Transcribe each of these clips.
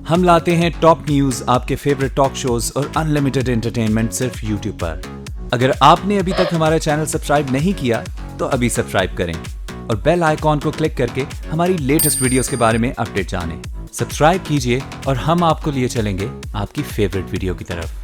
हम लाते हैं top news, आपके फेवरेट टॉक शोज और अनलिमिटेड एंटरटेनमेंट सिर्फ यूट्यूब पर। अगर आपने अभी तक हमारा चैनल सब्सक्राइब नहीं किया तो अभी सब्सक्राइब करें और बेल आइकॉन को क्लिक करके हमारी लेटेस्ट वीडियोस के बारे में अपडेट जानें। सब्सक्राइब कीजिए और हम आपको लिए चलेंगे आपकी फेवरेट वीडियो की तरफ।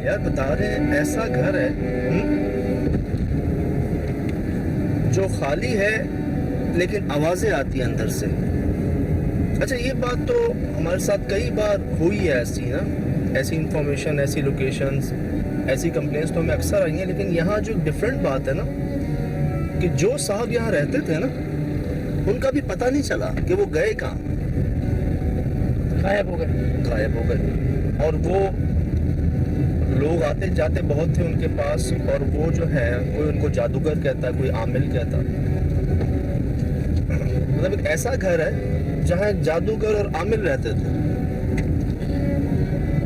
यार बता रहे हैं ऐसा घर है जो खाली है लेकिन आवाजें आती हैं अंदर से। अच्छा, ये बात तो हमारे साथ कई बार हुई है ऐसी ना, ऐसी इंफॉर्मेशन, ऐसी लोकेशंस, ऐसी कंप्लेंट्स तो हमें अक्सर आई हैं। लेकिन यहाँ जो डिफरेंट बात है ना कि जो साहब यहाँ रहते थे ना उनका भी पता नहीं चला कि वो गए कहाँ, गायब हो गए। और वो लोग आते जाते बहुत थे उनके पास, और वो जो है कोई उनको जादूगर कहता है, कोई आमिल कहता है। मतलब एक ऐसा घर है जहाँ एक जादूगर और आमिल रहते थे,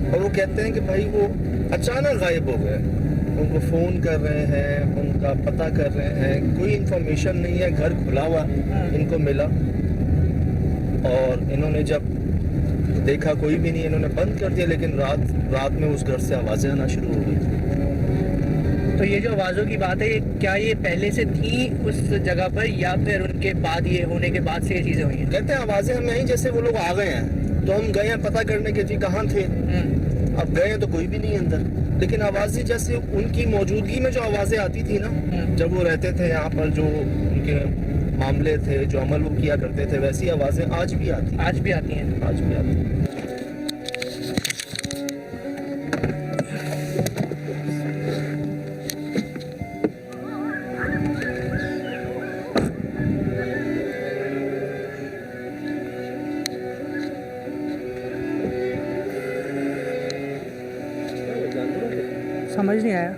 और वो कहते हैं कि भाई वो अचानक गायब हो गए। उनको फ़ोन कर रहे हैं, उनका पता कर रहे हैं, कोई इंफॉर्मेशन नहीं है। घर खुला हुआ इनको मिला और इन्होंने जब देखा कोई भी नहीं, इन्होंने बंद कर दिया। लेकिन रात में उस घर से आवाज़ें आना शुरू हो गई। तो ये जो आवाज़ों की बात है, क्या ये पहले से थी उस जगह पर या फिर उनके बाद, ये होने के बाद से ये चीज़ें हुई हैं? कहते हैं आवाज़ें हमें आई जैसे वो लोग आ गए हैं, तो हम गए हैं पता करने के जी कहाँ थे। अब गए हैं तो कोई भी नहीं है अंदर, लेकिन आवाज़ें जैसे उनकी मौजूदगी में जो आवाज़ें आती थी ना जब वो रहते थे यहाँ पर, जो उनके मामले थे, जो अमल वो किया करते थे, वैसी आवाज़ें आज भी आती हैं। आज भी आती हैं। समझ नहीं आया।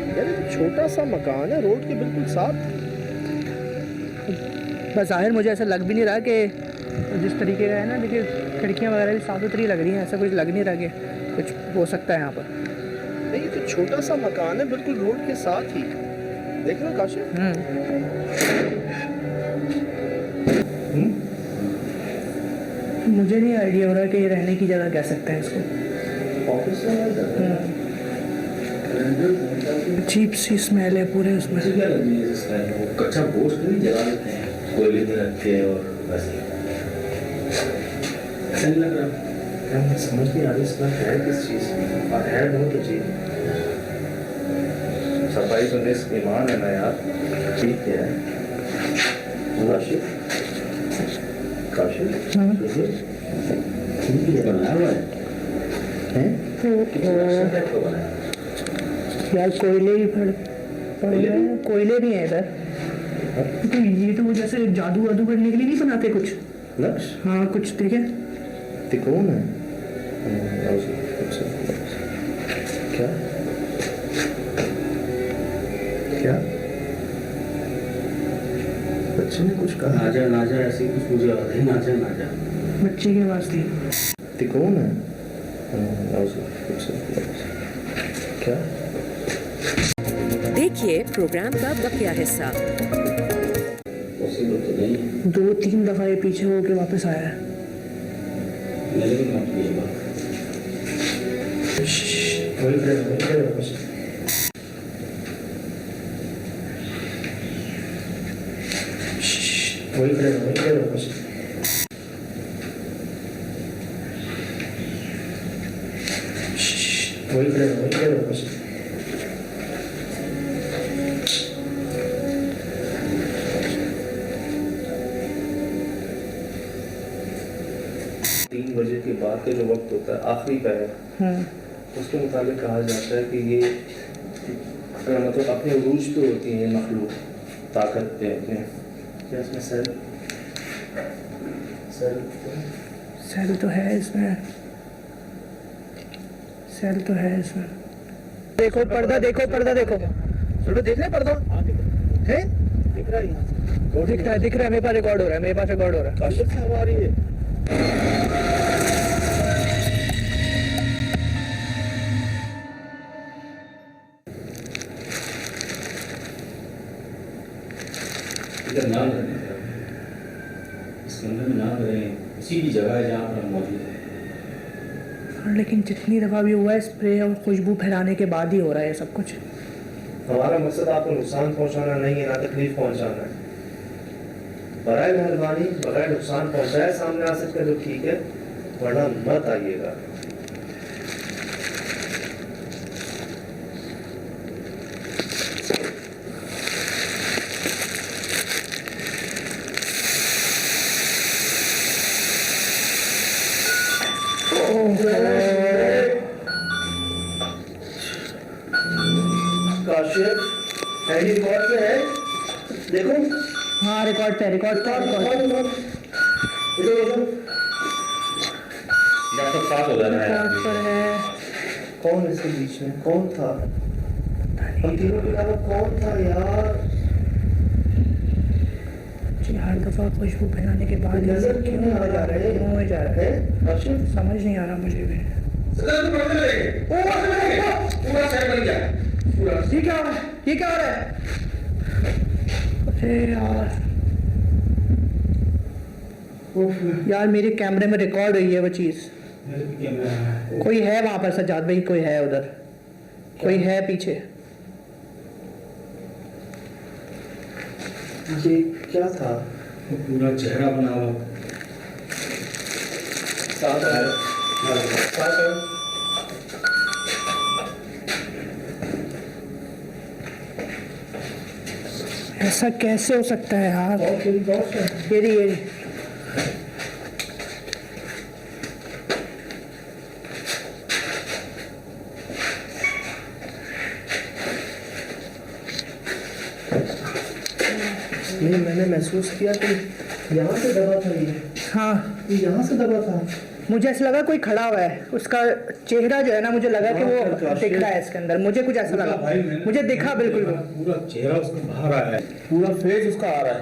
यार एक छोटा सा मकान है रोड के बिल्कुल साथ। बस ज़ाहिर मुझे ऐसा लग भी नहीं रहा कि जिस तरीके का है ना, देखिए खिड़कियाँ वगैरह भी साफ सुथरी लग रही हैं, ऐसा कुछ लग नहीं रहा कि कुछ हो सकता है यहाँ पर। नहीं, ये तो छोटा सा मकान है बिल्कुल रोड के साथ ही। देख लो काशिफ। मुझे नहीं आइडिया हो रहा कि ये रहने की जगह कह सकते हैं इसको। ऑफिस अजीब सी स्मेल है पूरे उसमें। क्या लग रही है इस स्मेल? वो कच्चा गोश्त नहीं जला देते हैं कोयले में रख के, और वैसे ऐसा नहीं लग रहा? क्या समझ नहीं आ रही स्मेल है किस चीज़ की, और है बहुत अजीब। सफाई तो निस्फ ईमान है ना यार। ठीक है काशिफ, बनाया हुआ है यार कोयले ही पड़ गए हैं, कोयले भी हैं इधर। तो ये तो वो जैसे जादू वादू करने के लिए नहीं बनाते कुछ लक्ष्य? हाँ कुछ देखे तिकोन है क्या? क्या बच्चे ने कुछ कहा? नाजा ऐसे ही कुछ मुझे याद है। नाजा बच्चे के वास्ते तिकोन है क्या? देखिए प्रोग्राम का बकिया हिस्सा। पॉसिबल तो नहीं है। 2-3 दफा ये पीछे होके वापस आया है। लेकिन मत कीजिए बात। बजे के बाद का जो वक्त होता है आखिरी का है, उसके मुताबिक कहा जाता है कि ये मतलब अपने उरूज पे होती है, मखलूक ताकत पे अपने, क्या इसमें सेल तो है इसमें, सेल तो है इसमें। देखो पर्दा, देखो पर्दा, देखो चलो देख ले पर्दा है, दिख रहा है, दिख रहा है, मेरे पास रिकॉर्ड हो रहा है, मेरे पास रिकॉर्ड हो रहा है। काशिफ से हवा आ रही है। इधर नाम रखने थे, इस कमरे में नाम रहे उसी की जगह है जहाँ पर हम मौजूद हैं। लेकिन जितनी दफ़ा भी हुआ है स्प्रे और खुशबू फैलाने के बाद ही हो रहा है सब कुछ। हमारा मकसद आपको नुकसान पहुंचाना नहीं है, ना तकलीफ पहुंचाना है। बराए मेहरबानी बगैर नुकसान पहुंचाए सामने आ सकते तो ठीक है, वरना मत आइएगा। काशिफ हैंडी रिकॉर्ड पे है, देखो। हाँ रिकॉर्ड पे, रिकॉर्ड पे, रिकॉर्ड डॉक्टर साथ हो जाना पर है। कौन इसके बीच में कौन था? हम तीनों के अलावा कौन था यार? जी हर दफ़ा खुशबू फैलाने के बाद नजर क्यों नहीं आ जा रहा है? क्यों हो जा रहा है? काशिफ समझ नहीं आ रहा मुझे भी। ये क्या हो रहा है? ये क्या हो रहा है? अरे यार मेरे कैमरे में रिकॉर्ड हुई है वो चीज़। कोई है वहाँ पर, सज्जाद भाई कोई है उधर, कोई है पीछे। ये क्या था? पूरा चेहरा बना हुआ। साथ है। ऐसा कैसे हो सकता है यार? ये रही। नहीं, मैंने महसूस किया कि यहाँ से दबा था ये। हाँ ये यहाँ से दबा था। मुझे ऐसा लगा कोई खड़ा हुआ है, उसका चेहरा जो है ना मुझे लगा कि वो दिख रहा है इसके अंदर, मुझे कुछ ऐसा लगा, मुझे दिखा बिल्कुल वो। पूरा चेहरा उसका बाहर आया है, पूरा फेस उसका आ रहा है।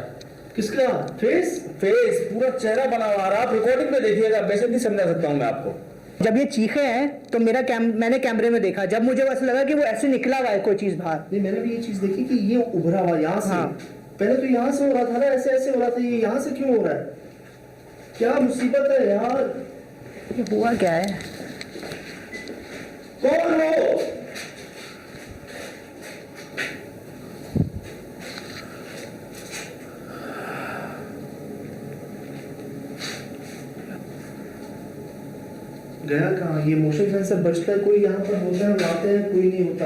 किसका फेस? फेस पूरा चेहरा बना हुआ आ रहा है। आप रिकॉर्डिंग में देखिएगा, वैसे नहीं समझा सकता हूँ मैं आपको। जब ये चीखे हैं तो मैंने कैमरे में देखा, जब मुझे ऐसा लगा कि वो ऐसे निकला हुआ है कोई चीज बाहर। नहीं, मैंने भी ये चीज देखी कि ये उभरा हुआ यहाँ से। हाँ। पहले तो यहाँ से हो रहा था ना, ऐसे ऐसे हो रहा था, ये यहाँ से क्यों हो रहा है? क्या मुसीबत है यार? ये हुआ क्या है? कौन हो? गया कहाँ? ये मोशन सेंसर बचता है, कोई यहाँ पर होता है, हम आते हैं कोई नहीं होता,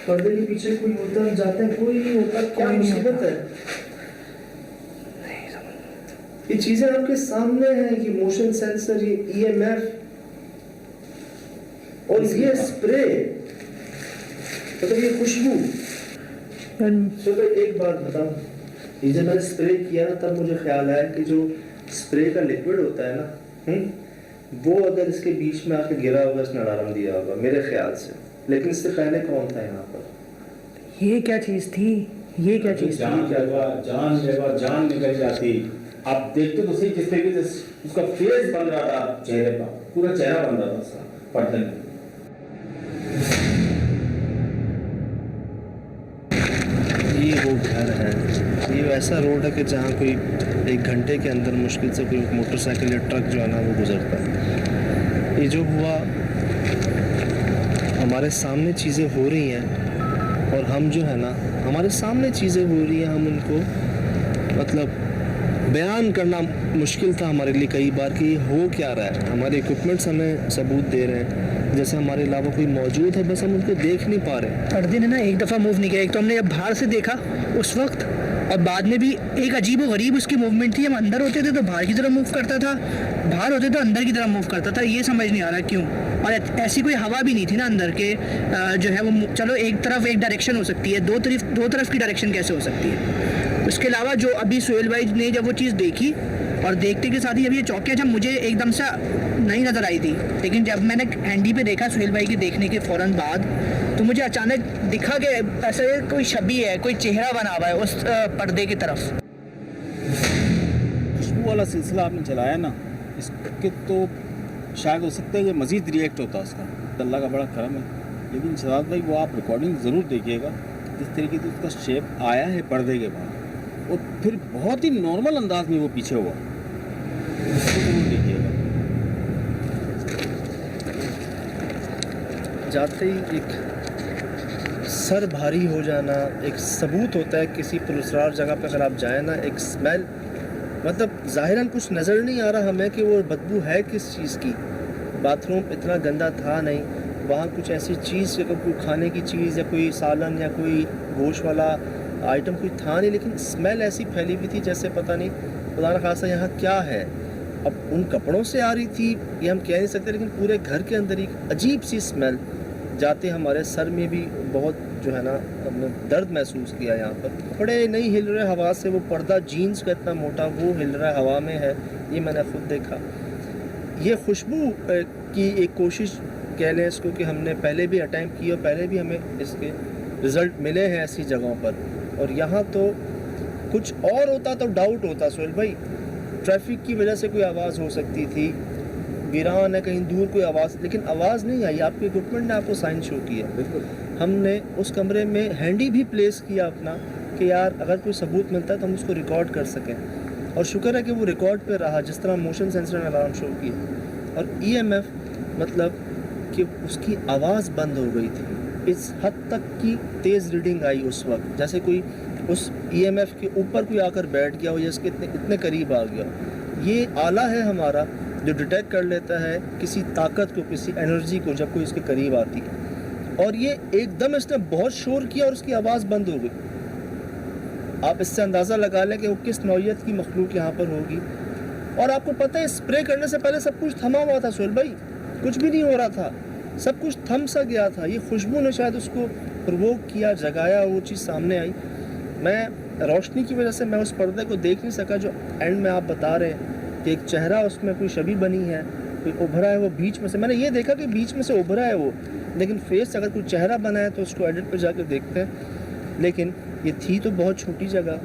पर्दे के पीछे कोई होता है, जाते हैं कोई नहीं होता। क्या मुसीबत है? ये चीजें आपके सामने हैं, ये मोशन सेंसर, ये ईएमएफ और ये स्प्रे, मतलब ये खुशबू। चलो एक बात बताओ, ये जब मैंने स्प्रे किया ना तब मुझे ख्याल आया कि जो स्प्रे का लिक्विड होता है ना, वो अगर इसके बीच में आके गिरा होगा, इसने अलार्म दिया होगा मेरे ख्याल से। लेकिन इससे पहले कौन था यहाँ पर? ये क्या चीज थी? ये क्या चीज थी? जान निकल जाती। आप देखते तो सही किस तरीके से उसका फेस बन रहा था, चेहरे पर पूरा चेहरा बन रहा था उसका पर्दे में। ये वो घर है, ये वैसा रोड है कि जहाँ कोई 1 घंटे के अंदर मुश्किल से कोई मोटरसाइकिल या ट्रक जो है ना वो गुजरता है। ये जो हुआ, हमारे सामने चीज़ें हो रही हैं और हम जो है ना, हमारे सामने चीज़ें हो रही हैं, हम उनको मतलब बयान करना मुश्किल था हमारे लिए कई बार कि ये हो क्या रहा है। हमारे इक्विपमेंट्स हमें सबूत दे रहे हैं, जैसे हमारे अलावा कोई मौजूद है, बस हम उनको देख नहीं पा रहे। पर्दे ने ना एक दफ़ा मूव नहीं किया। एक तो हमने जब बाहर से देखा उस वक्त, और बाद में भी एक अजीब व गरीब उसकी मूवमेंट थी। हम अंदर होते थे तो बाहर की तरफ मूव करता था, बाहर होते तो अंदर की तरफ मूव करता था। ये समझ नहीं आ रहा क्यों। और ऐसी कोई हवा भी नहीं थी ना अंदर के जो है वो, चलो एक तरफ एक डायरेक्शन हो सकती है, दो तरफ की डायरेक्शन कैसे हो सकती है? उसके अलावा जो अभी सुहेल भाई ने जब वो चीज़ देखी और देखते के साथ ही जब ये चौकिया जब मुझे एकदम से नहीं नज़र आई थी, लेकिन जब मैंने हैंडी पे देखा सुहेल भाई के देखने के फ़ौरन बाद, तो मुझे अचानक दिखा कि ऐसे कोई छवि है, कोई चेहरा बना हुआ है उस पर्दे की तरफ। खुशबू वाला सिलसिला आपने चलाया ना, इसके तो शायद हो सकता है कि मज़ीद रिएक्ट होता उसका। अल्लाह का बड़ा करम है। लेकिन शहजाद भाई वो आप रिकॉर्डिंग ज़रूर देखिएगा, जिस तरीके से उसका शेप आया है पर्दे के बाद, और फिर बहुत ही नॉर्मल अंदाज में वो पीछे हुआ, उसको ज़रूर देखिएगा। जाते ही एक सर भारी हो जाना एक सबूत होता है किसी पुरस्कार जगह पर अगर आप जाएँ ना, एक स्मेल, मतलब ज़ाहिरन कुछ नज़र नहीं आ रहा हमें कि वो बदबू है किस चीज़ की। बाथरूम इतना गंदा था नहीं, वहाँ कुछ ऐसी चीज़ कोई खाने की चीज़ या कोई सालन या कोई गोश्त वाला आइटम कोई था नहीं, लेकिन स्मेल ऐसी फैली हुई थी जैसे पता नहीं खुदा न खासा यहाँ क्या है। अब उन कपड़ों से आ रही थी ये हम कह नहीं सकते, लेकिन पूरे घर के अंदर एक अजीब सी स्मेल। जाते हमारे सर में भी बहुत जो है ना हमने दर्द महसूस किया। यहाँ पर कपड़े नहीं हिल रहे हवा से, वो पर्दा जीन्स का इतना मोटा वो हिल रहा है हवा में है, ये मैंने खुद देखा। ये खुशबू की एक कोशिश कह लें इसको कि हमने पहले भी अटैम्प्ट की और पहले भी हमें इसके रिज़ल्ट मिले हैं ऐसी जगहों पर, और यहाँ तो कुछ और होता तो डाउट होता सुहेल भाई। ट्रैफिक की वजह से कोई आवाज़ हो सकती थी, वीरान है कहीं दूर कोई आवाज़, लेकिन आवाज़ नहीं आई। आपके इक्विपमेंट ने आपको साइन शो किया। बिल्कुल हमने उस कमरे में हैंडी भी प्लेस किया अपना कि यार अगर कोई सबूत मिलता है तो हम उसको रिकॉर्ड कर सकें, और शुक्र है कि वो रिकॉर्ड पे रहा, जिस तरह मोशन सेंसर ने अलार्म शो किया। और EMF मतलब कि उसकी आवाज़ बंद हो गई थी, इस हद तक की तेज़ रीडिंग आई उस वक्त, जैसे कोई उस EMF के ऊपर कोई आकर बैठ गया हो या इसके इतने करीब आ गया। ये आला है हमारा जो डिटेक्ट कर लेता है किसी ताकत को, किसी एनर्जी को जब कोई इसके करीब आती है, और ये एकदम इसने बहुत शोर किया और उसकी आवाज़ बंद हो गई। आप इससे अंदाज़ा लगा लें कि वो किस नौइयत की मखलूक यहाँ पर होगी। और आपको पता है स्प्रे करने से पहले सब कुछ थमा हुआ था सुहेल भाई, कुछ भी नहीं हो रहा था, सब कुछ थम सा गया था। ये खुशबू ने शायद उसको प्रोवोक किया, जगाया, वो चीज़ सामने आई। मैं रोशनी की वजह से मैं उस पर्दे को देख नहीं सका जो एंड में आप बता रहे हैं कि एक चेहरा उसमें कोई छवि बनी है, कोई उभरा है वो बीच में से। मैंने ये देखा कि बीच में से उभरा है वो, लेकिन फेस अगर कोई चेहरा बना है तो उसको एडिट पर जाकर देखते हैं। लेकिन ये थी तो बहुत छोटी जगह,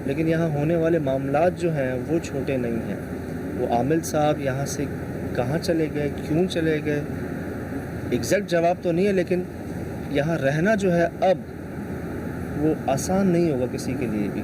लेकिन यहाँ होने वाले मामलात जो हैं वो छोटे नहीं हैं। वो आमिल साहब यहाँ से कहाँ चले गए, क्यों चले गए, एग्जैक्ट जवाब तो नहीं है, लेकिन यहाँ रहना जो है अब वो आसान नहीं होगा किसी के लिए भी।